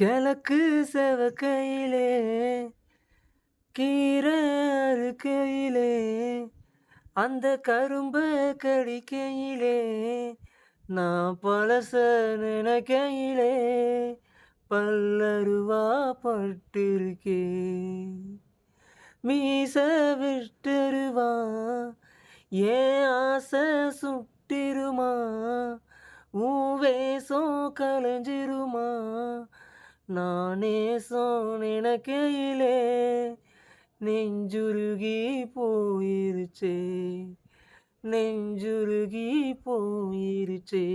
கிழக்கு செவக்கையிலே கீரை அறுக்கையிலே அந்த கரும்ப கடிக்கையிலே நான் பழச நினைக்கையிலே பல்லருவா பட்டிருக்கேன். மீச விட்டுருவா ஏன் ஆசை சுட்டிருமா உன் வேஷம் கலைஞ்சிருமா நானே நினைக்கையிலே நெஞ்சுருகி போயிருச்சே நெஞ்சுருகி போயிருச்சே.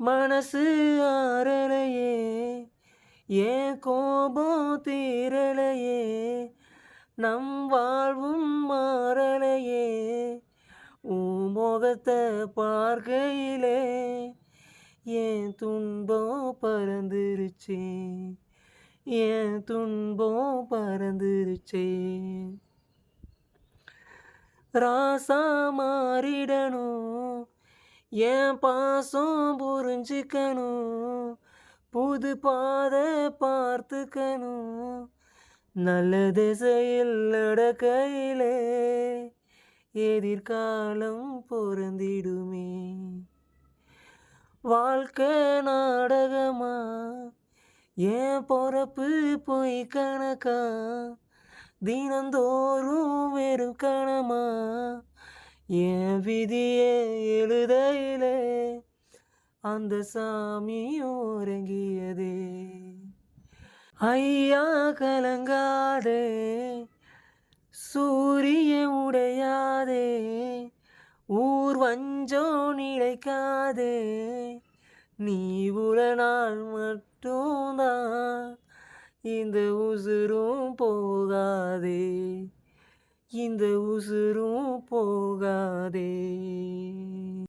மனசு ஆறலையே ஏன் கோபம் தீரலையே நம் வாழ்வும் மாறலையே உன் முகத்தை பார்க்கையிலே என் துன்பம் பறந்துருச்சே என் துன்பம் பறந்துருச்சே. ராசா மாறிடணும் என் பாசம் புரிஞ்சுக்கணும் புது பாதை பார்த்துக்கணும் நல்ல திசையில் நடக்கையிலே எதிர்காலம் பொறந்திடுமே. வாழ்க்கை நாடகமா ஏன் பொறப்பு பொய் கணக்கா தினந்தோறும் வெறும் கணமா என் விதியே எழுதையிலே அந்த சாமி உறங்கியதே. ஐயா கலங்காதே சூரியன் உடையாதே ஊர் வஞ்சம் நிலைக்காதே நீ உள்ள நாள் மட்டும்தான் இந்த உசுரும் போகாதே இந்த உசுரும் போகாதே.